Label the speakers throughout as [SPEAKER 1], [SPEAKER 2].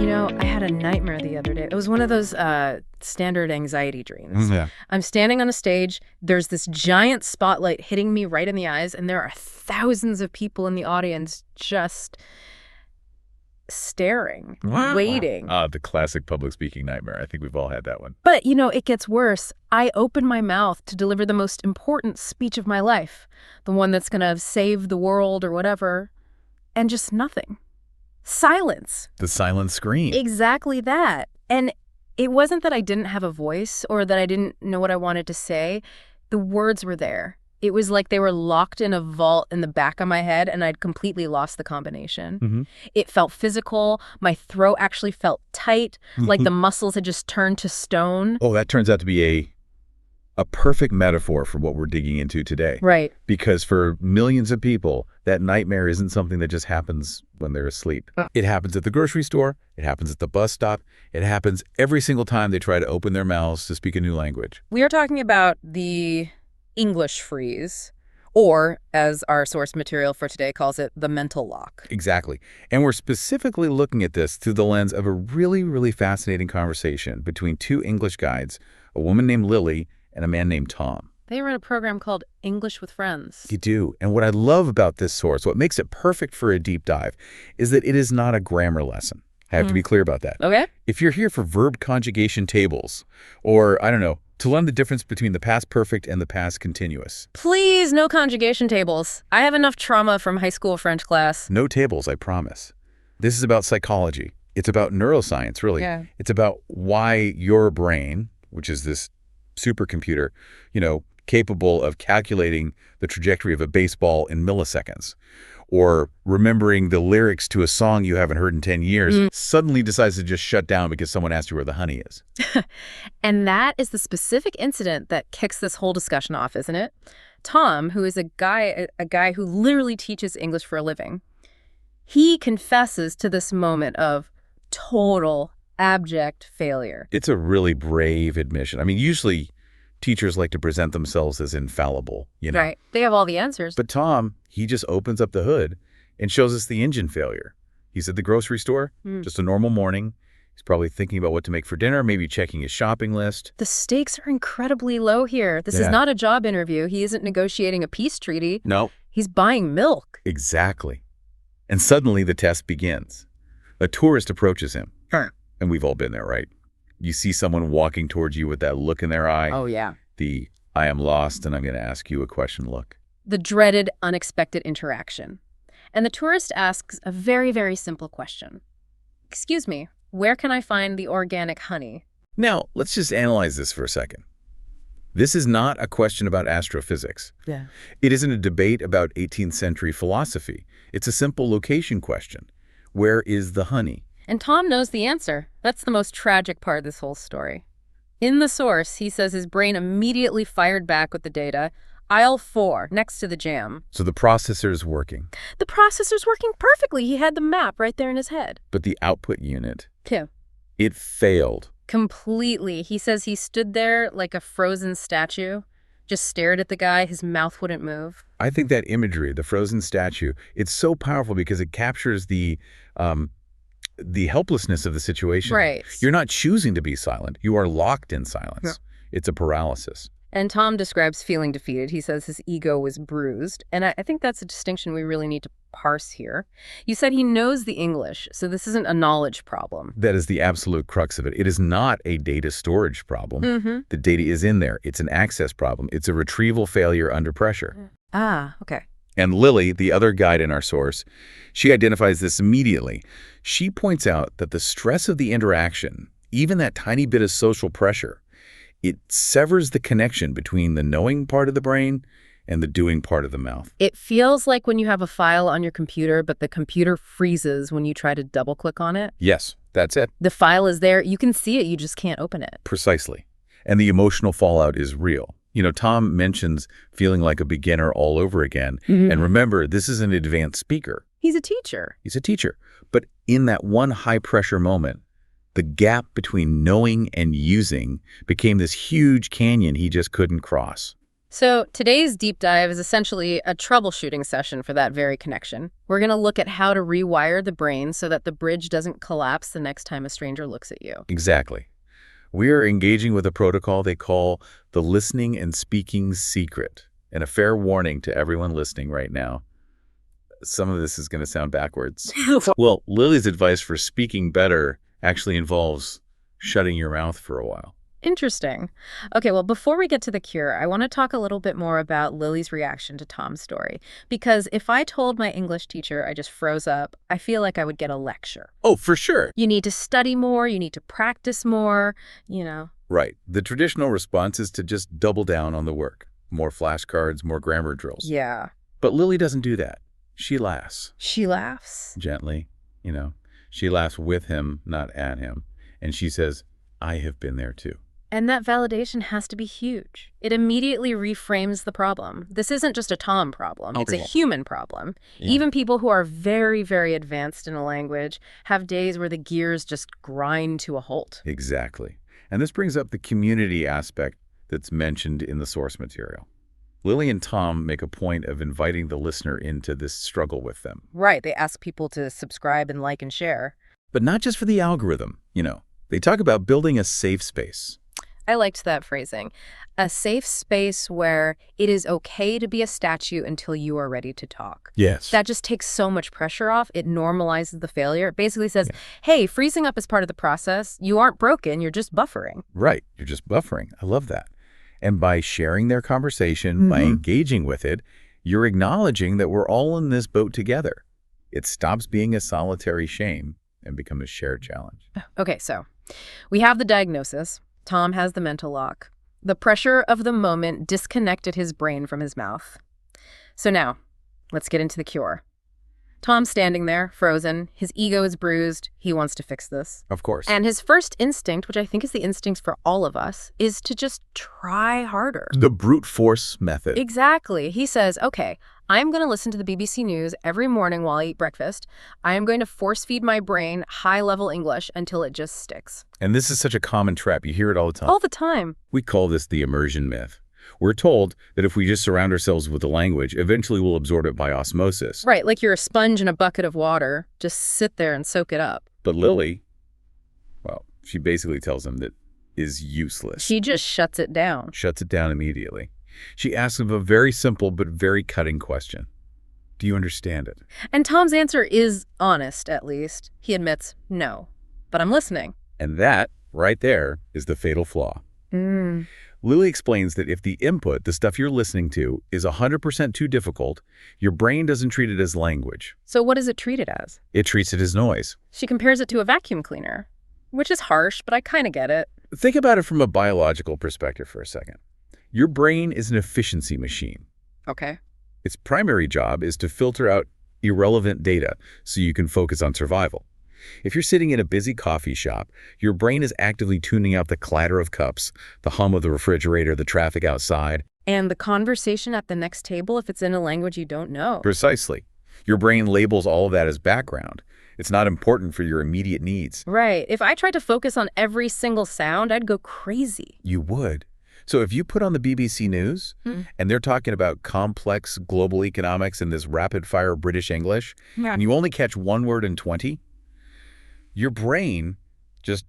[SPEAKER 1] I had a nightmare the other day. It was one of those standard anxiety dreams.
[SPEAKER 2] Yeah.
[SPEAKER 1] I'm standing on a stage. There's this giant spotlight hitting me right in the eyes, and there are thousands of people in the audience just staring, waiting.
[SPEAKER 2] The classic public speaking nightmare. I think we've all had that one.
[SPEAKER 1] But, it gets worse. I open my mouth to deliver the most important speech of my life, the one that's going to save the world or whatever, and just nothing. Silence.
[SPEAKER 2] The silent scream.
[SPEAKER 1] Exactly that. And it wasn't that I didn't have a voice or that I didn't know what I wanted to say. The words were there. It was like they were locked in a vault in the back of my head, and I'd completely lost the combination.
[SPEAKER 2] Mm-hmm.
[SPEAKER 1] It felt physical. My throat actually felt tight, like the muscles had just turned to stone.
[SPEAKER 2] Oh, that turns out to be a perfect metaphor for what we're digging into today.
[SPEAKER 1] Right.
[SPEAKER 2] Because for millions of people, that nightmare isn't something that just happens when they're asleep. It happens at the grocery store. It happens at the bus stop. It happens every single time they try to open their mouths to speak a new language.
[SPEAKER 1] We are talking about the English freeze, or as our source material for today calls it, the mental lock.
[SPEAKER 2] Exactly. And we're specifically looking at this through the lens of a really, really fascinating conversation between two English guides, a woman named Lily and a man named Tom.
[SPEAKER 1] They run a program called English with Friends.
[SPEAKER 2] You do. And what I love about this source, what makes it perfect for a deep dive, is that it is not a grammar lesson. I have to be clear about that.
[SPEAKER 1] Okay.
[SPEAKER 2] If you're here for verb conjugation tables, or, I don't know, to learn the difference between the past perfect and the past continuous.
[SPEAKER 1] Please, no conjugation tables. I have enough trauma from high school French class.
[SPEAKER 2] No tables, I promise. This is about psychology. It's about neuroscience, really.
[SPEAKER 1] Yeah.
[SPEAKER 2] It's about why your brain, which is this supercomputer, capable of calculating the trajectory of a baseball in milliseconds, or remembering the lyrics to a song you haven't heard in 10 years, suddenly decides to just shut down because someone asked you where the honey is.
[SPEAKER 1] And that is the specific incident that kicks this whole discussion off, isn't it? Tom, who is a guy who literally teaches English for a living, he confesses to this moment of total abject failure.
[SPEAKER 2] It's a really brave admission. I mean, usually teachers like to present themselves as infallible,
[SPEAKER 1] Right. They have all the answers.
[SPEAKER 2] But Tom, he just opens up the hood and shows us the engine failure. He's at the grocery store, just a normal morning. He's probably thinking about what to make for dinner, maybe checking his shopping list.
[SPEAKER 1] The stakes are incredibly low here. This is not a job interview. He isn't negotiating a peace treaty.
[SPEAKER 2] No.
[SPEAKER 1] He's buying milk.
[SPEAKER 2] Exactly. And suddenly the test begins. A tourist approaches him. And we've all been there, right? You see someone walking towards you with that look in their eye.
[SPEAKER 1] Oh, yeah.
[SPEAKER 2] The I am lost and I'm going to ask you a question look.
[SPEAKER 1] The dreaded, unexpected interaction. And the tourist asks a very, very simple question. Excuse me, where can I find the organic honey?
[SPEAKER 2] Now, let's just analyze this for a second. This is not a question about astrophysics.
[SPEAKER 1] Yeah.
[SPEAKER 2] It isn't a debate about 18th century philosophy. It's a simple location question. Where is the honey?
[SPEAKER 1] And Tom knows the answer. That's the most tragic part of this whole story. In the source, he says his brain immediately fired back with the data. Aisle 4, next to the jam.
[SPEAKER 2] So the processor's working.
[SPEAKER 1] The processor's working perfectly. He had the map right there in his head.
[SPEAKER 2] But the output unit,
[SPEAKER 1] Too.
[SPEAKER 2] it failed.
[SPEAKER 1] Completely. He says he stood there like a frozen statue, just stared at the guy. His mouth wouldn't move.
[SPEAKER 2] I think that imagery, the frozen statue, it's so powerful because it captures the helplessness of the situation.
[SPEAKER 1] Right.
[SPEAKER 2] You're not choosing to be silent. You are locked in silence.
[SPEAKER 1] Yeah.
[SPEAKER 2] It's a paralysis.
[SPEAKER 1] And Tom describes feeling defeated. He says his ego was bruised. And I think that's a distinction we really need to parse here. You said he knows the English, so this isn't a knowledge problem.
[SPEAKER 2] That is the absolute crux of it. It is not a data storage problem. The data is in there. It's an access problem. It's a retrieval failure under pressure.
[SPEAKER 1] Ah, okay.
[SPEAKER 2] And Lily, the other guide in our source, she identifies this immediately. She points out that the stress of the interaction, even that tiny bit of social pressure, it severs the connection between the knowing part of the brain and the doing part of the mouth.
[SPEAKER 1] It feels like when you have a file on your computer, but the computer freezes when you try to double-click on it.
[SPEAKER 2] Yes, that's it.
[SPEAKER 1] The file is there. You can see it. You just can't open it.
[SPEAKER 2] Precisely. And the emotional fallout is real. Tom mentions feeling like a beginner all over again. And remember, this is an advanced speaker.
[SPEAKER 1] He's a teacher.
[SPEAKER 2] He's a teacher. But in that one high-pressure moment, the gap between knowing and using became this huge canyon he just couldn't cross.
[SPEAKER 1] So today's deep dive is essentially a troubleshooting session for that very connection. We're going to look at how to rewire the brain so that the bridge doesn't collapse the next time a stranger looks at you.
[SPEAKER 2] Exactly. We are engaging with a protocol they call the listening and speaking secret. And a fair warning to everyone listening right now. Some of this is going to sound backwards. Well, Lily's advice for speaking better actually involves shutting your mouth for a while.
[SPEAKER 1] Interesting. Okay, well, before we get to the cure, I want to talk a little bit more about Lily's reaction to Tom's story. Because if I told my English teacher I just froze up, I feel like I would get a lecture.
[SPEAKER 2] Oh, for sure.
[SPEAKER 1] You need to study more, you need to practice more.
[SPEAKER 2] Right. The traditional response is to just double down on the work. More flashcards, more grammar drills.
[SPEAKER 1] Yeah.
[SPEAKER 2] But Lily doesn't do that. She laughs.
[SPEAKER 1] She laughs.
[SPEAKER 2] Gently, She laughs with him, not at him. And she says, I have been there too.
[SPEAKER 1] And that validation has to be huge. It immediately reframes the problem. This isn't just a Tom problem. It's a human problem.
[SPEAKER 2] Yeah.
[SPEAKER 1] Even people who are very, very advanced in a language have days where the gears just grind to a halt.
[SPEAKER 2] Exactly. And this brings up the community aspect that's mentioned in the source material. Lily and Tom make a point of inviting the listener into this struggle with them.
[SPEAKER 1] Right. They ask people to subscribe and like and share.
[SPEAKER 2] But not just for the algorithm, They talk about building a safe space.
[SPEAKER 1] I liked that phrasing. A safe space where it is okay to be a statue until you are ready to talk.
[SPEAKER 2] Yes.
[SPEAKER 1] That just takes so much pressure off. It normalizes the failure. It basically says, hey, freezing up is part of the process. You aren't broken. You're just buffering.
[SPEAKER 2] Right. You're just buffering. I love that. And by sharing their conversation, by engaging with it, you're acknowledging that we're all in this boat together. It stops being a solitary shame and becomes a shared challenge.
[SPEAKER 1] Okay, so we have the diagnosis. Tom has the mental lock. The pressure of the moment disconnected his brain from his mouth. So now, let's get into the cure. Tom's standing there, frozen. His ego is bruised. He wants to fix this.
[SPEAKER 2] Of course.
[SPEAKER 1] And his first instinct, which I think is the instinct for all of us, is to just try harder.
[SPEAKER 2] The brute force method.
[SPEAKER 1] Exactly. He says, okay, I'm going to listen to the BBC News every morning while I eat breakfast. I am going to force feed my brain high-level English until it just sticks.
[SPEAKER 2] And this is such a common trap. You hear it all the time.
[SPEAKER 1] All the time.
[SPEAKER 2] We call this the immersion myth. We're told that if we just surround ourselves with the language, eventually we'll absorb it by osmosis.
[SPEAKER 1] Right, like you're a sponge in a bucket of water. Just sit there and soak it up.
[SPEAKER 2] But Lily, well, she basically tells him that is useless.
[SPEAKER 1] She just shuts it down.
[SPEAKER 2] Shuts it down immediately. She asks him a very simple but very cutting question. Do you understand it?
[SPEAKER 1] And Tom's answer is honest, at least. He admits, no, but I'm listening.
[SPEAKER 2] And that, right there, is the fatal flaw. Lily explains that if the input, the stuff you're listening to, is 100% too difficult, your brain doesn't treat it as language.
[SPEAKER 1] So what does it treat it as?
[SPEAKER 2] It treats it as noise.
[SPEAKER 1] She compares it to a vacuum cleaner, which is harsh, but I kind of get it.
[SPEAKER 2] Think about it from a biological perspective for a second. Your brain is an efficiency machine.
[SPEAKER 1] Okay.
[SPEAKER 2] Its primary job is to filter out irrelevant data so you can focus on survival. If you're sitting in a busy coffee shop, your brain is actively tuning out the clatter of cups, the hum of the refrigerator, the traffic outside.
[SPEAKER 1] And the conversation at the next table if it's in a language you don't know.
[SPEAKER 2] Precisely. Your brain labels all of that as background. It's not important for your immediate needs.
[SPEAKER 1] Right. If I tried to focus on every single sound, I'd go crazy.
[SPEAKER 2] You would. So if you put on the BBC News and they're talking about complex global economics in this rapid-fire British English, and you only catch one word in 20, your brain just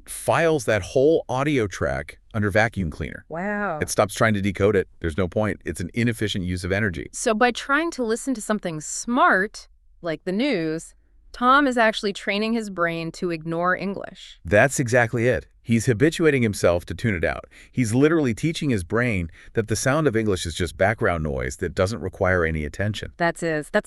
[SPEAKER 2] files that whole audio track under vacuum cleaner.
[SPEAKER 1] Wow.
[SPEAKER 2] It stops trying to decode it. There's no point. It's an inefficient use of energy.
[SPEAKER 1] So by trying to listen to something smart, like the news, Tom is actually training his brain to ignore English.
[SPEAKER 2] That's exactly it. He's habituating himself to tune it out. He's literally teaching his brain that the sound of English is just background noise that doesn't require any attention.
[SPEAKER 1] That's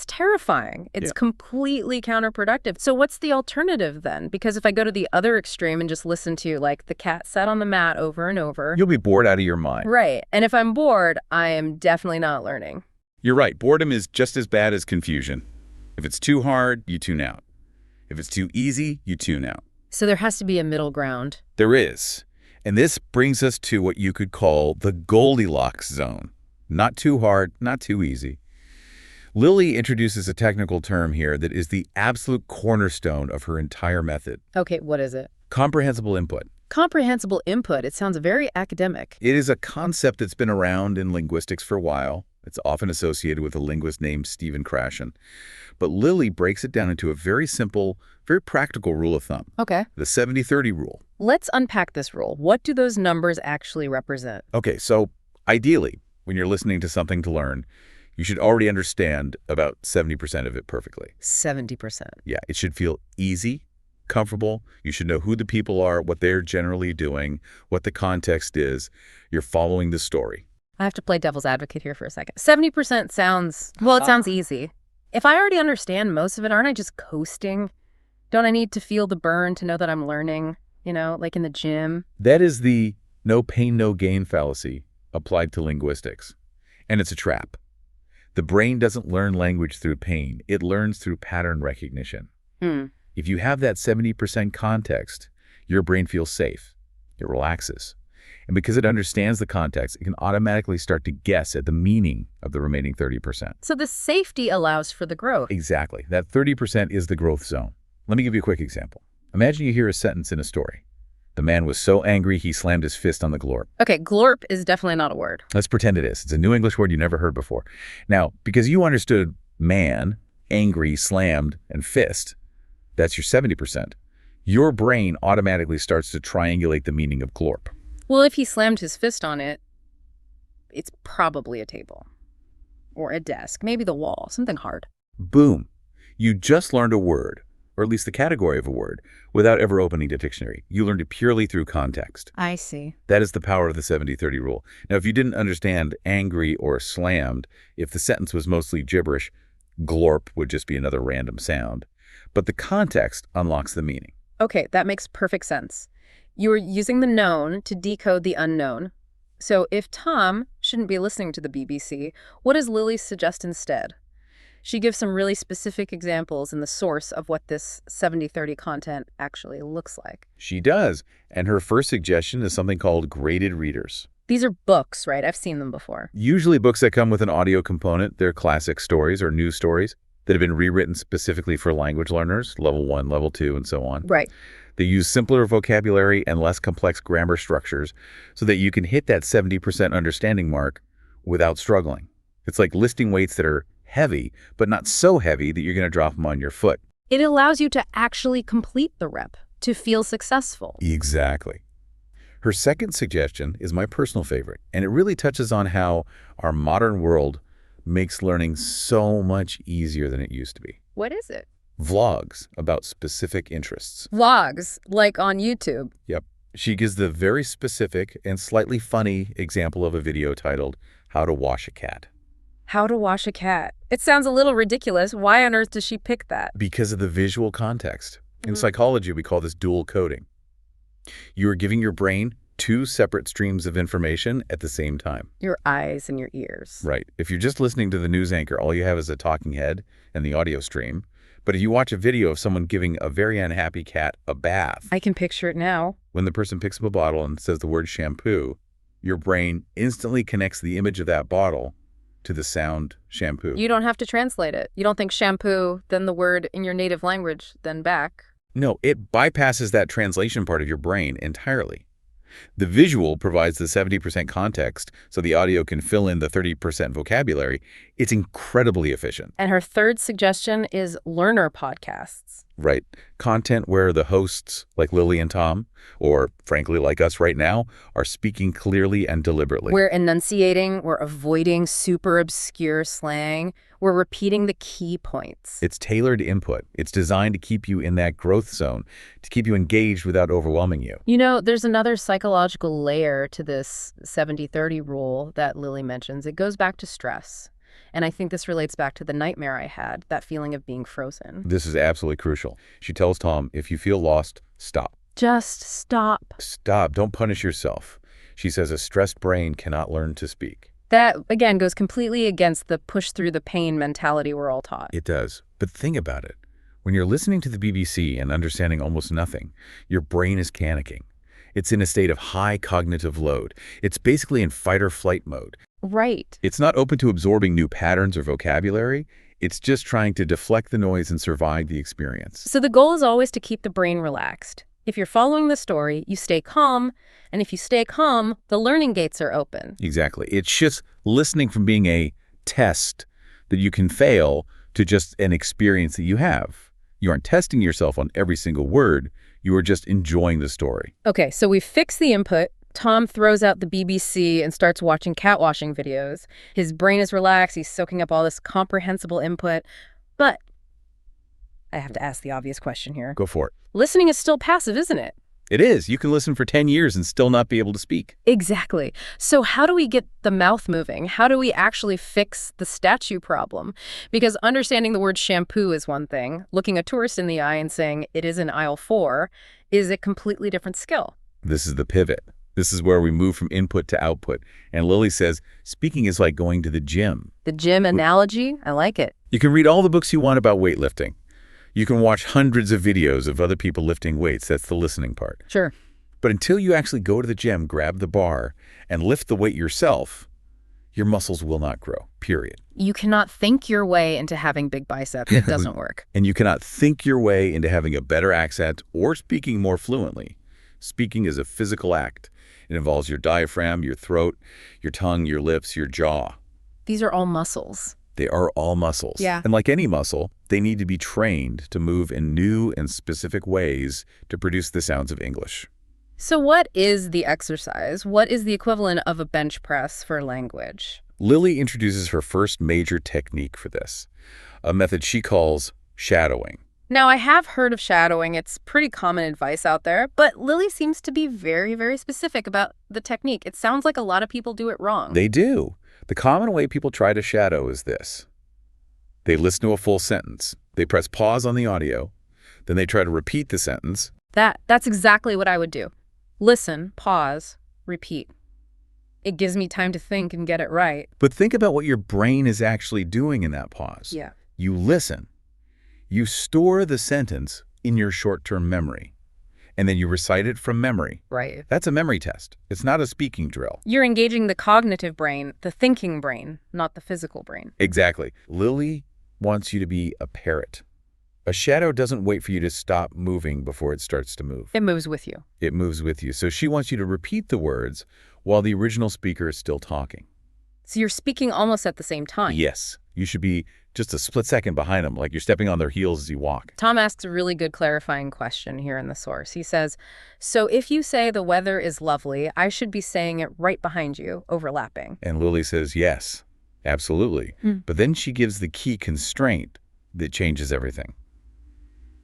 [SPEAKER 1] terrifying. It's completely counterproductive. So what's the alternative then? Because if I go to the other extreme and just listen to, like, the cat sat on the mat over and over.
[SPEAKER 2] You'll be bored out of your mind.
[SPEAKER 1] Right. And if I'm bored, I am definitely not learning.
[SPEAKER 2] You're right. Boredom is just as bad as confusion. If it's too hard, you tune out. If it's too easy, you tune out.
[SPEAKER 1] So there has to be a middle ground.
[SPEAKER 2] There is. And this brings us to what you could call the Goldilocks zone. Not too hard, not too easy. Lily introduces a technical term here that is the absolute cornerstone of her entire method.
[SPEAKER 1] Okay, what is it?
[SPEAKER 2] Comprehensible input.
[SPEAKER 1] Comprehensible input. It sounds very academic.
[SPEAKER 2] It is a concept that's been around in linguistics for a while. It's often associated with a linguist named Stephen Krashen. But Lily breaks it down into a very simple, very practical rule of thumb.
[SPEAKER 1] Okay.
[SPEAKER 2] The 70-30 rule.
[SPEAKER 1] Let's unpack this rule. What do those numbers actually represent?
[SPEAKER 2] Okay, so ideally, when you're listening to something to learn, you should already understand about 70% of it perfectly.
[SPEAKER 1] 70%.
[SPEAKER 2] Yeah, it should feel easy, comfortable. You should know who the people are, what they're generally doing, what the context is. You're following the story.
[SPEAKER 1] I have to play devil's advocate here for a second. 70% sounds, well, it sounds easy. If I already understand most of it, aren't I just coasting? Don't I need to feel the burn to know that I'm learning, like in the gym?
[SPEAKER 2] That is the no pain, no gain fallacy applied to linguistics. And it's a trap. The brain doesn't learn language through pain. It learns through pattern recognition. If you have that 70% context, your brain feels safe. It relaxes. And because it understands the context, it can automatically start to guess at the meaning of the remaining 30%.
[SPEAKER 1] So the safety allows for the growth.
[SPEAKER 2] Exactly. That 30% is the growth zone. Let me give you a quick example. Imagine you hear a sentence in a story. The man was so angry he slammed his fist on the glorp.
[SPEAKER 1] Okay, glorp is definitely not a word.
[SPEAKER 2] Let's pretend it is. It's a new English word you never heard before. Now, because you understood man, angry, slammed, and fist, that's your 70%, your brain automatically starts to triangulate the meaning of glorp.
[SPEAKER 1] Well, if he slammed his fist on it, it's probably a table or a desk, maybe the wall, something hard.
[SPEAKER 2] Boom. You just learned a word, or at least the category of a word, without ever opening the dictionary. You learned it purely through context.
[SPEAKER 1] I see.
[SPEAKER 2] That is the power of the 70-30 rule. Now, if you didn't understand angry or slammed, if the sentence was mostly gibberish, glorp would just be another random sound. But the context unlocks the meaning.
[SPEAKER 1] Okay, that makes perfect sense. You are using the known to decode the unknown. So if Tom shouldn't be listening to the BBC, what does Lily suggest instead? She gives some really specific examples in the source of what this 70-30 content actually looks like.
[SPEAKER 2] She does. And her first suggestion is something called graded readers.
[SPEAKER 1] These are books, right? I've seen them before.
[SPEAKER 2] Usually books that come with an audio component. They're classic stories or news stories that have been rewritten specifically for language learners, level 1, level 2, and so on.
[SPEAKER 1] Right.
[SPEAKER 2] They use simpler vocabulary and less complex grammar structures so that you can hit that 70% understanding mark without struggling. It's like lifting weights that are heavy, but not so heavy that you're going to drop them on your foot.
[SPEAKER 1] It allows you to actually complete the rep, to feel successful.
[SPEAKER 2] Exactly. Her second suggestion is my personal favorite, and it really touches on how our modern world makes learning so much easier than it used to be.
[SPEAKER 1] What is it?
[SPEAKER 2] Vlogs about specific interests.
[SPEAKER 1] Vlogs, like on YouTube.
[SPEAKER 2] Yep. She gives the very specific and slightly funny example of a video titled, How to Wash a Cat.
[SPEAKER 1] How to wash a cat. It sounds a little ridiculous. Why on earth does she pick that?
[SPEAKER 2] Because of the visual context. In psychology, we call this dual coding. You are giving your brain two separate streams of information at the same time.
[SPEAKER 1] Your eyes and your ears.
[SPEAKER 2] Right. If you're just listening to the news anchor, all you have is a talking head and the audio stream. But if you watch a video of someone giving a very unhappy cat a bath,
[SPEAKER 1] I can picture it now.
[SPEAKER 2] When the person picks up a bottle and says the word shampoo, your brain instantly connects the image of that bottle to the sound shampoo.
[SPEAKER 1] You don't have to translate it. You don't think shampoo, then the word in your native language, then back.
[SPEAKER 2] No, it bypasses that translation part of your brain entirely. The visual provides the 70% context so the audio can fill in the 30% vocabulary. It's incredibly efficient.
[SPEAKER 1] And her third suggestion is learner podcasts.
[SPEAKER 2] Right. Content where the hosts, like Lily and Tom, or frankly like us right now, are speaking clearly and deliberately.
[SPEAKER 1] We're enunciating, we're avoiding super obscure slang, we're repeating the key points.
[SPEAKER 2] It's tailored input. It's designed to keep you in that growth zone, to keep you engaged without overwhelming you.
[SPEAKER 1] You know, there's another psychological layer to this 70-30 rule that Lily mentions. It goes back to stress. And I think this relates back to the nightmare I had, that feeling of being frozen.
[SPEAKER 2] This is absolutely crucial. She tells Tom, if you feel lost, stop.
[SPEAKER 1] Just stop.
[SPEAKER 2] Stop. Don't punish yourself. She says a stressed brain cannot learn to speak.
[SPEAKER 1] That, again, goes completely against the push through the pain mentality we're all taught.
[SPEAKER 2] It does. But think about it. When you're listening to the BBC and understanding almost nothing, your brain is panicking. It's in a state of high cognitive load. It's basically in fight or flight mode.
[SPEAKER 1] Right.
[SPEAKER 2] It's not open to absorbing new patterns or vocabulary. It's just trying to deflect the noise and survive the experience.
[SPEAKER 1] So the goal is always to keep the brain relaxed, If you're following the story, you stay calm, and if you stay calm, the learning gates are open.
[SPEAKER 2] Exactly. It shifts listening from being a test that you can fail to just an experience that you have. You aren't testing yourself on every single word. You are just enjoying the story.
[SPEAKER 1] Okay, so we fix the input. Tom throws out the BBC and starts watching cat washing videos. His brain is relaxed. He's soaking up all this comprehensible input. But I have to ask the obvious question here.
[SPEAKER 2] Go for it.
[SPEAKER 1] Listening is still passive, isn't it?
[SPEAKER 2] It is. You can listen for 10 years and still not be able to speak.
[SPEAKER 1] Exactly. So how do we get the mouth moving? How do we actually fix the statue problem? Because understanding the word shampoo is one thing. Looking a tourist in the eye and saying it is in aisle 4 is a completely different skill.
[SPEAKER 2] This is the pivot. This is where we move from input to output. And Lily says, speaking is like going to the gym.
[SPEAKER 1] The gym analogy, I like it.
[SPEAKER 2] You can read all the books you want about weightlifting. You can watch hundreds of videos of other people lifting weights. That's the listening part.
[SPEAKER 1] Sure.
[SPEAKER 2] But until you actually go to the gym, grab the bar, and lift the weight yourself, your muscles will not grow, period.
[SPEAKER 1] You cannot think your way into having big biceps. It doesn't work.
[SPEAKER 2] And you cannot think your way into having a better accent or speaking more fluently. Speaking is a physical act. It involves your diaphragm, your throat, your tongue, your lips, your jaw.
[SPEAKER 1] These are all muscles.
[SPEAKER 2] They are all muscles.
[SPEAKER 1] Yeah.
[SPEAKER 2] And like any muscle, they need to be trained to move in new and specific ways to produce the sounds of English.
[SPEAKER 1] So what is the exercise? What is the equivalent of a bench press for language?
[SPEAKER 2] Lily introduces her first major technique for this, a method she calls shadowing.
[SPEAKER 1] Now, I have heard of shadowing. It's pretty common advice out there, but Lily seems to be very, very specific about the technique. It sounds like a lot of people do it wrong.
[SPEAKER 2] They do. The common way people try to shadow is this. They listen to a full sentence. They press pause on the audio. Then they try to repeat the sentence.
[SPEAKER 1] That's exactly what I would do. Listen, pause, repeat. It gives me time to think and get it right.
[SPEAKER 2] But think about what your brain is actually doing in that pause.
[SPEAKER 1] Yeah.
[SPEAKER 2] You listen. You store the sentence in your short-term memory, and then you recite it from memory.
[SPEAKER 1] Right.
[SPEAKER 2] That's a memory test. It's not a speaking drill.
[SPEAKER 1] You're engaging the cognitive brain, the thinking brain, not the physical brain.
[SPEAKER 2] Exactly. Lily wants you to be a parrot. A shadow doesn't wait for you to stop moving before it starts to move.
[SPEAKER 1] It moves with you.
[SPEAKER 2] It moves with you. So she wants you to repeat the words while the original speaker is still talking.
[SPEAKER 1] So you're speaking almost at the same time.
[SPEAKER 2] Yes. You should be just a split second behind them, like you're stepping on their heels as you walk.
[SPEAKER 1] Tom asks a really good clarifying question here in the source. He says, so if you say the weather is lovely, I should be saying it right behind you, overlapping.
[SPEAKER 2] And Lily says, yes, absolutely. But then she gives the key constraint that changes everything.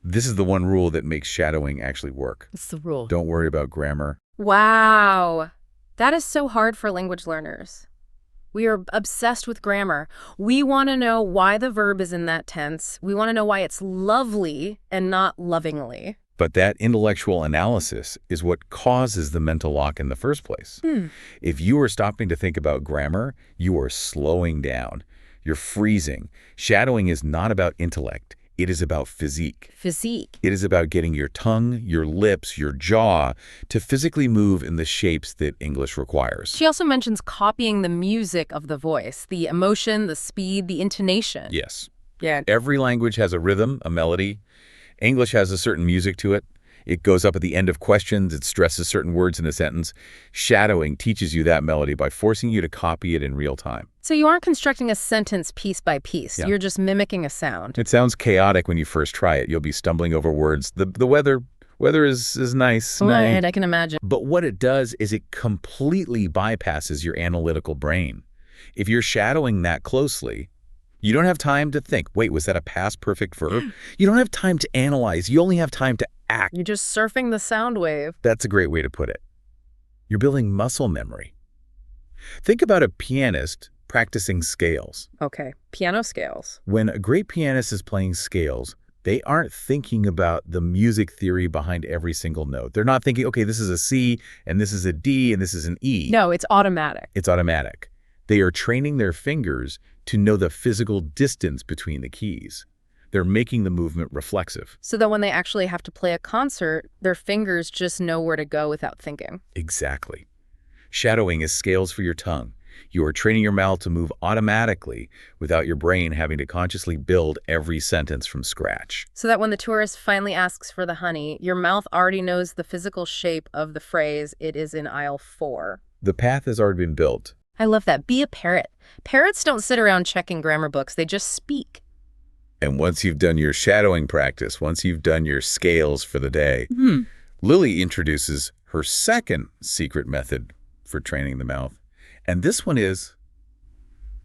[SPEAKER 2] This is the one rule that makes shadowing actually work.
[SPEAKER 1] It's the rule.
[SPEAKER 2] Don't worry about grammar.
[SPEAKER 1] Wow. That is so hard for language learners. We are obsessed with grammar. We want to know why the verb is in that tense. We want to know why it's lovely and not lovingly.
[SPEAKER 2] But that intellectual analysis is what causes the mental lock in the first place. If you are stopping to think about grammar, you are slowing down. You're freezing. Shadowing is not about intellect. It is about physique.
[SPEAKER 1] Physique.
[SPEAKER 2] It is about getting your tongue, your lips, your jaw to physically move in the shapes that English requires.
[SPEAKER 1] She also mentions copying the music of the voice, the emotion, the speed, the intonation.
[SPEAKER 2] Yes.
[SPEAKER 1] Yeah.
[SPEAKER 2] Every language has a rhythm, a melody. English has a certain music to it. It goes up at the end of questions. It stresses certain words in a sentence. Shadowing teaches you that melody by forcing you to copy it in real time.
[SPEAKER 1] So you aren't constructing a sentence piece by piece.
[SPEAKER 2] Yeah.
[SPEAKER 1] You're just mimicking a sound.
[SPEAKER 2] It sounds chaotic when you first try it. You'll be stumbling over words. The weather is nice.
[SPEAKER 1] Right, I can imagine.
[SPEAKER 2] But what it does is it completely bypasses your analytical brain. If you're shadowing that closely, you don't have time to think, wait, was that a past perfect verb? You don't have time to analyze. You only have time to act.
[SPEAKER 1] You're just surfing the sound wave.
[SPEAKER 2] That's a great way to put it. You're building muscle memory. Think about a pianist practicing scales.
[SPEAKER 1] Okay, piano scales.
[SPEAKER 2] When a great pianist is playing scales, they aren't thinking about the music theory behind every single note. They're not thinking, okay, this is a C, and this is a D, and this is an E.
[SPEAKER 1] No, it's automatic.
[SPEAKER 2] It's automatic. They are training their fingers to know the physical distance between the keys. They're making the movement reflexive.
[SPEAKER 1] So that when they actually have to play a concert, their fingers just know where to go without thinking.
[SPEAKER 2] Exactly. Shadowing is scales for your tongue. You are training your mouth to move automatically without your brain having to consciously build every sentence from scratch.
[SPEAKER 1] So that when the tourist finally asks for the honey, your mouth already knows the physical shape of the phrase, "It is in aisle 4."
[SPEAKER 2] The path has already been built.
[SPEAKER 1] I love that. Be a parrot. Parrots don't sit around checking grammar books. They just speak.
[SPEAKER 2] And once you've done your shadowing practice, once you've done your scales for the day, Lily introduces her second secret method for training the mouth. And this one is,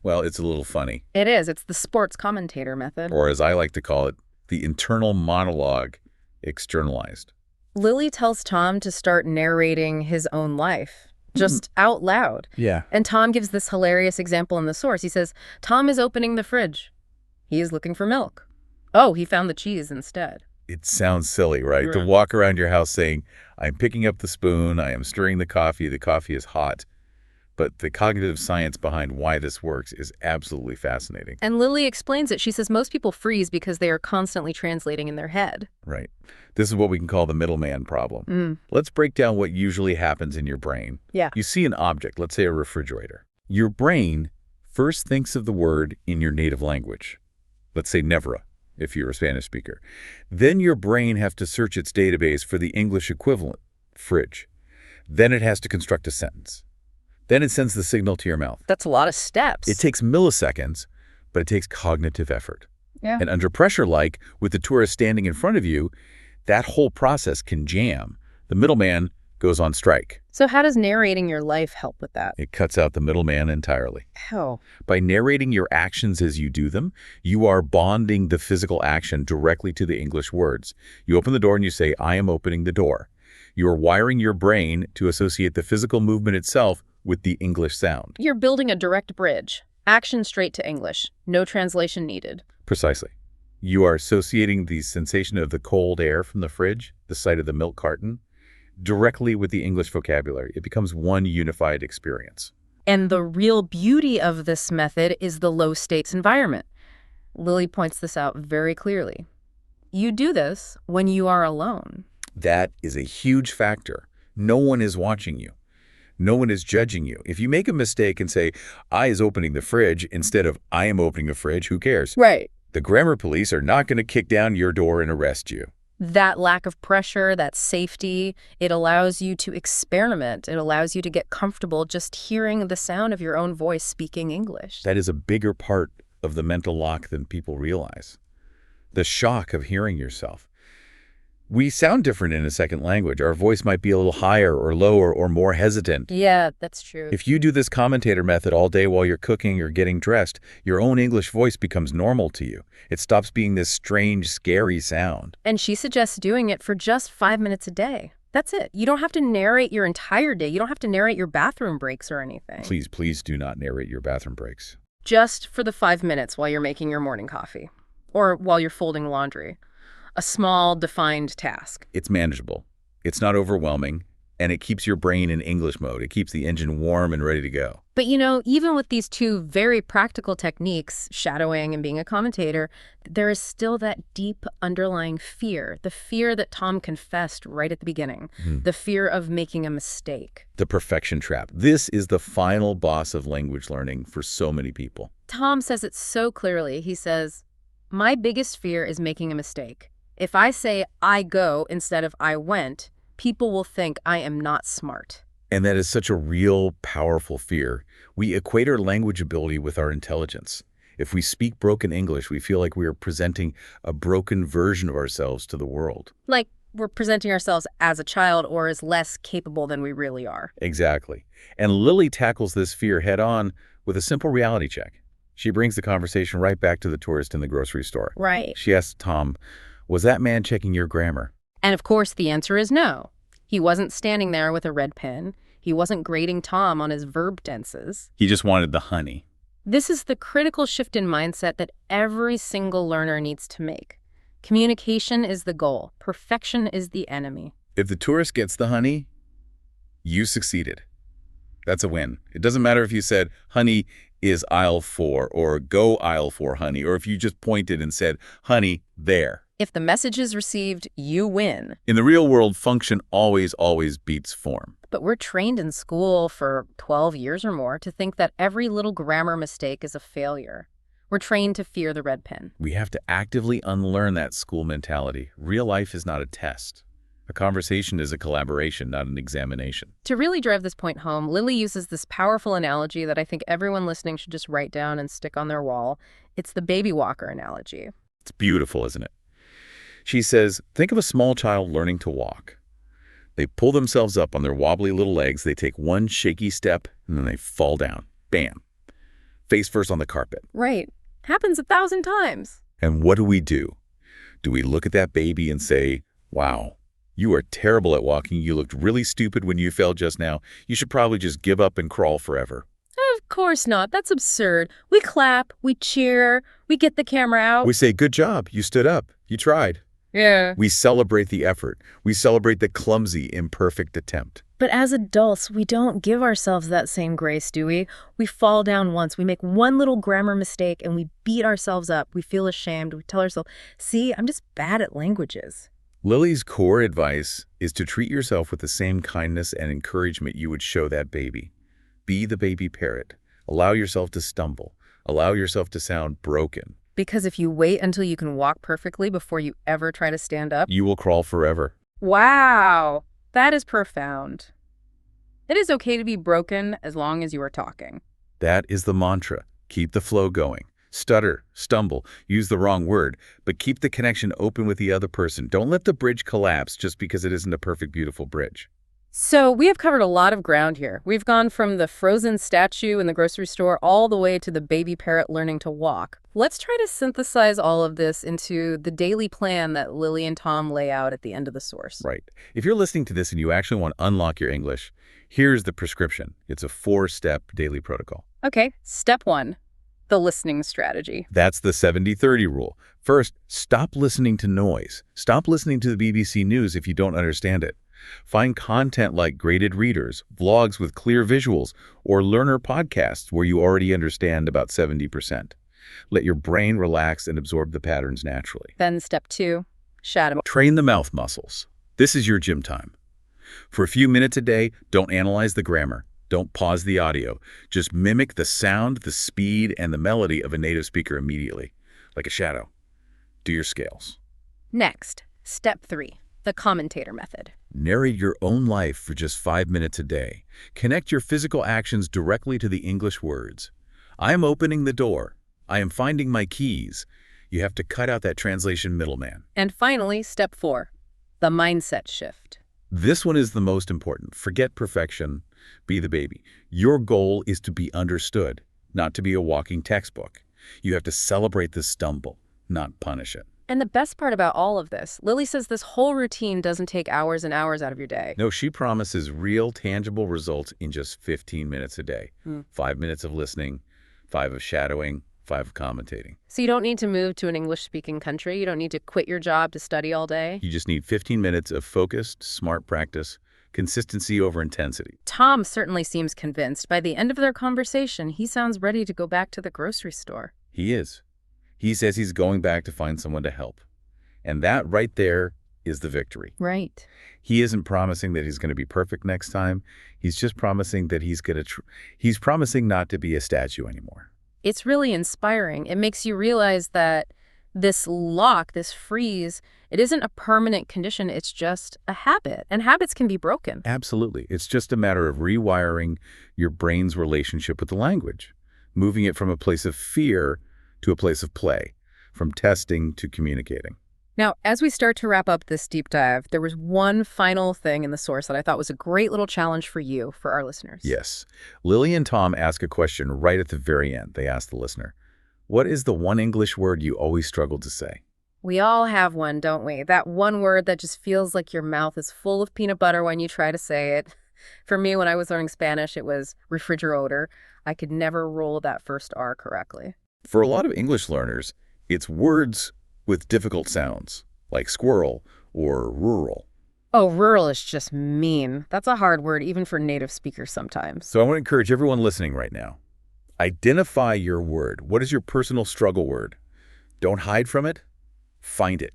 [SPEAKER 2] well, it's a little funny.
[SPEAKER 1] It is. It's the sports commentator method.
[SPEAKER 2] Or as I like to call it, the internal monologue externalized.
[SPEAKER 1] Lily tells Tom to start narrating his own life, just out loud.
[SPEAKER 2] Yeah.
[SPEAKER 1] And Tom gives this hilarious example in the source. He says, Tom is opening the fridge. He is looking for milk. Oh, he found the cheese instead.
[SPEAKER 2] It sounds silly, right? To walk around your house saying, I'm picking up the spoon, I am stirring the coffee is hot. But the cognitive science behind why this works is absolutely fascinating.
[SPEAKER 1] And Lily explains it. She says most people freeze because they are constantly translating in their head.
[SPEAKER 2] Right. This is what we can call the middleman problem. Let's break down what usually happens in your brain.
[SPEAKER 1] Yeah.
[SPEAKER 2] You see an object, let's say a refrigerator. Your brain first thinks of the word in your native language. Let's say nevera, if you're a Spanish speaker. Then your brain has to search its database for the English equivalent, fridge. Then it has to construct a sentence. Then it sends the signal to your mouth.
[SPEAKER 1] That's a lot of steps.
[SPEAKER 2] It takes milliseconds, but it takes cognitive effort.
[SPEAKER 1] Yeah.
[SPEAKER 2] And under pressure, like with the tourist standing in front of you, that whole process can jam. The middleman goes on strike.
[SPEAKER 1] So how does narrating your life help with that?
[SPEAKER 2] It cuts out the middleman entirely.
[SPEAKER 1] How?
[SPEAKER 2] By narrating your actions as you do them, you are bonding the physical action directly to the English words. You open the door and you say, I am opening the door. You are wiring your brain to associate the physical movement itself with the English sound.
[SPEAKER 1] You're building a direct bridge. Action straight to English. No translation needed.
[SPEAKER 2] Precisely. You are associating the sensation of the cold air from the fridge, the sight of the milk carton, directly with the English vocabulary. It becomes one unified experience.
[SPEAKER 1] And the real beauty of this method is the low-stakes environment. Lily points this out very clearly. You do this when you are alone.
[SPEAKER 2] That is a huge factor. No one is watching you. No one is judging you. If you make a mistake and say, I is opening the fridge instead of I am opening the fridge, who cares?
[SPEAKER 1] Right.
[SPEAKER 2] The grammar police are not going to kick down your door and arrest you.
[SPEAKER 1] That lack of pressure, that safety, it allows you to experiment. It allows you to get comfortable just hearing the sound of your own voice speaking English.
[SPEAKER 2] That is a bigger part of the mental lock than people realize. The shock of hearing yourself. We sound different in a second language. Our voice might be a little higher or lower or more hesitant.
[SPEAKER 1] Yeah, that's true.
[SPEAKER 2] If you do this commentator method all day while you're cooking or getting dressed, your own English voice becomes normal to you. It stops being this strange, scary sound.
[SPEAKER 1] And she suggests doing it for just 5 minutes a day. That's it. You don't have to narrate your entire day. You don't have to narrate your bathroom breaks or anything.
[SPEAKER 2] Please do not narrate your bathroom breaks.
[SPEAKER 1] Just for the 5 minutes while you're making your morning coffee or while you're folding laundry. A small, defined task.
[SPEAKER 2] It's manageable. It's not overwhelming, and it keeps your brain in English mode. It keeps the engine warm and ready to go.
[SPEAKER 1] But you know, even with these two very practical techniques, shadowing and being a commentator, there is still that deep underlying fear, the fear that Tom confessed right at the beginning, the fear of making a mistake.
[SPEAKER 2] The perfection trap. This is the final boss of language learning for so many people.
[SPEAKER 1] Tom says it so clearly. He says, my biggest fear is making a mistake. If I say I go instead of I went, people will think I am not smart.
[SPEAKER 2] And that is such a real, powerful fear. We equate our language ability with our intelligence. If we speak broken English, we feel like we are presenting a broken version of ourselves to the world.
[SPEAKER 1] Like we're presenting ourselves as a child or as less capable than we really are.
[SPEAKER 2] Exactly. And Lily tackles this fear head on with a simple reality check. She brings the conversation right back to the tourist in the grocery store.
[SPEAKER 1] Right.
[SPEAKER 2] She asks Tom, was that man checking your grammar?
[SPEAKER 1] And of course, the answer is no. He wasn't standing there with a red pen. He wasn't grading Tom on his verb tenses.
[SPEAKER 2] He just wanted the honey.
[SPEAKER 1] This is the critical shift in mindset that every single learner needs to make. Communication is the goal. Perfection is the enemy.
[SPEAKER 2] If the tourist gets the honey, you succeeded. That's a win. It doesn't matter if you said, honey is aisle 4, or go aisle 4, honey, or if you just pointed and said, honey, there.
[SPEAKER 1] If the message is received, you win.
[SPEAKER 2] In the real world, function always beats form.
[SPEAKER 1] But we're trained in school for 12 years or more to think that every little grammar mistake is a failure. We're trained to fear the red pen.
[SPEAKER 2] We have to actively unlearn that school mentality. Real life is not a test. A conversation is a collaboration, not an examination.
[SPEAKER 1] To really drive this point home, Lily uses this powerful analogy that I think everyone listening should just write down and stick on their wall. It's the baby walker analogy.
[SPEAKER 2] It's beautiful, isn't it? She says, think of a small child learning to walk. They pull themselves up on their wobbly little legs, they take one shaky step, and then they fall down. Bam. Face first on the carpet.
[SPEAKER 1] Right. Happens 1,000 times.
[SPEAKER 2] And what do? Do we look at that baby and say, wow, you are terrible at walking. You looked really stupid when you fell just now. You should probably just give up and crawl forever.
[SPEAKER 1] Of course not. That's absurd. We clap, we cheer, we get the camera out.
[SPEAKER 2] We say, good job. You stood up. You tried.
[SPEAKER 1] Yeah.
[SPEAKER 2] We celebrate the effort. We celebrate the clumsy, imperfect attempt.
[SPEAKER 1] But as adults, we don't give ourselves that same grace, do we? We fall down once, we make one little grammar mistake, and we beat ourselves up. We feel ashamed. We tell ourselves, see, I'm just bad at languages.
[SPEAKER 2] Lily's core advice is to treat yourself with the same kindness and encouragement you would show that baby. Be the baby parrot. Allow yourself to stumble. Allow yourself to sound broken.
[SPEAKER 1] Because if you wait until you can walk perfectly before you ever try to stand up,
[SPEAKER 2] You will crawl forever.
[SPEAKER 1] wow, that is profound. It is okay to be broken as long as you are talking.
[SPEAKER 2] That is the mantra. Keep the flow going. Stutter, stumble, use the wrong word, but keep the connection open with the other person. Don't let the bridge collapse just because it isn't a perfect, beautiful bridge.
[SPEAKER 1] So we have covered a lot of ground here. We've gone from the frozen statue in the grocery store all the way to the baby parrot learning to walk. Let's try to synthesize all of this into the daily plan that Lily and Tom lay out at the end of the source.
[SPEAKER 2] Right. If you're listening to this and you actually want to unlock your English, here's the prescription. It's a 4-step daily protocol.
[SPEAKER 1] Okay, step 1, the listening strategy.
[SPEAKER 2] That's the 70-30 rule. First, stop listening to noise. Stop listening to the BBC News if you don't understand it. Find content like graded readers, vlogs with clear visuals, or learner podcasts where you already understand about 70%. Let your brain relax and absorb the patterns naturally.
[SPEAKER 1] Then step 2, shadow.
[SPEAKER 2] Train the mouth muscles. This is your gym time. For a few minutes a day, don't analyze the grammar. Don't pause the audio. Just mimic the sound, the speed, and the melody of a native speaker immediately, like a shadow. Do your scales.
[SPEAKER 1] Next, step 3, the commentator method.
[SPEAKER 2] Narrate your own life for just 5 minutes a day. Connect your physical actions directly to the English words. I am opening the door. I am finding my keys. You have to cut out that translation middleman.
[SPEAKER 1] And finally, step 4, the mindset shift.
[SPEAKER 2] This one is the most important. Forget perfection. Be the baby. Your goal is to be understood, not to be a walking textbook. You have to celebrate the stumble, not punish it.
[SPEAKER 1] And the best part about all of this, Lily says this whole routine doesn't take hours and hours out of your day.
[SPEAKER 2] No, she promises real, tangible results in just 15 minutes a day. 5 minutes of listening, 5 of shadowing, 5 of commentating.
[SPEAKER 1] So you don't need to move to an English-speaking country. You don't need to quit your job to study all day.
[SPEAKER 2] You just need 15 minutes of focused, smart practice, consistency over intensity.
[SPEAKER 1] Tom certainly seems convinced. By the end of their conversation, he sounds ready to go back to the grocery store.
[SPEAKER 2] He is. He says he's going back to find someone to help. And that right there is the victory.
[SPEAKER 1] Right.
[SPEAKER 2] He isn't promising that he's going to be perfect next time. He's just promising that he's promising not to be a statue anymore.
[SPEAKER 1] It's really inspiring. It makes you realize that this lock, this freeze, it isn't a permanent condition. It's just a habit. And habits can be broken.
[SPEAKER 2] Absolutely. It's just a matter of rewiring your brain's relationship with the language, moving it from a place of fear to a place of play, from testing to communicating.
[SPEAKER 1] Now, as we start to wrap up this deep dive, there was one final thing in the source that I thought was a great little challenge for you, for our listeners.
[SPEAKER 2] Yes. Lily and Tom ask a question right at the very end. They ask the listener, what is the one English word you always struggle to say?
[SPEAKER 1] We all have one, don't we? That one word that just feels like your mouth is full of peanut butter when you try to say it. For me, when I was learning Spanish, it was refrigerator. I could never roll that first R correctly.
[SPEAKER 2] For a lot of English learners, it's words with difficult sounds, like squirrel or rural.
[SPEAKER 1] Oh, rural is just mean. That's a hard word, even for native speakers sometimes.
[SPEAKER 2] So I want to encourage everyone listening right now. Identify your word. What is your personal struggle word? Don't hide from it. Find it.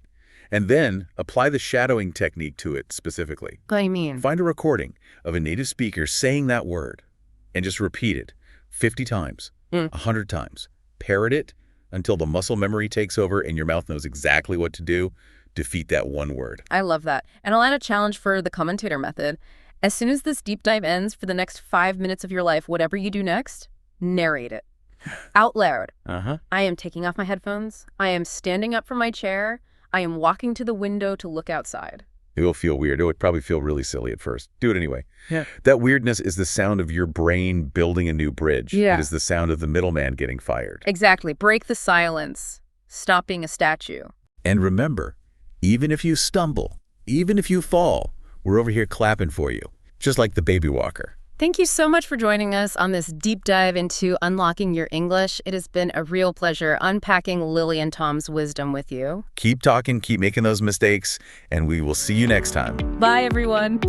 [SPEAKER 2] And then apply the shadowing technique to it specifically.
[SPEAKER 1] What do you mean?
[SPEAKER 2] Find a recording of a native speaker saying that word and just repeat it 50 times, 100 times. Parrot it until the muscle memory takes over and your mouth knows exactly what to do. Defeat that one word.
[SPEAKER 1] I love that. And I'll add a challenge for the commentator method. As soon as this deep dive ends, for the next 5 minutes of your life, whatever you do next, narrate it. Out loud. I am taking off my headphones. I am standing up from my chair. I am walking to the window to look outside.
[SPEAKER 2] It will feel weird. It would probably feel really silly at first. Do it anyway.
[SPEAKER 1] Yeah.
[SPEAKER 2] That weirdness is the sound of your brain building a new bridge.
[SPEAKER 1] Yeah.
[SPEAKER 2] It is the sound of the middleman getting fired.
[SPEAKER 1] Exactly. Break the silence. Stop being a statue.
[SPEAKER 2] And remember, even if you stumble, even if you fall, we're over here clapping for you, just like the baby walker.
[SPEAKER 1] Thank you so much for joining us on this deep dive into unlocking your English. It has been a real pleasure unpacking Lily and Tom's wisdom with you.
[SPEAKER 2] Keep talking, keep making those mistakes, and we will see you next time.
[SPEAKER 1] Bye, everyone.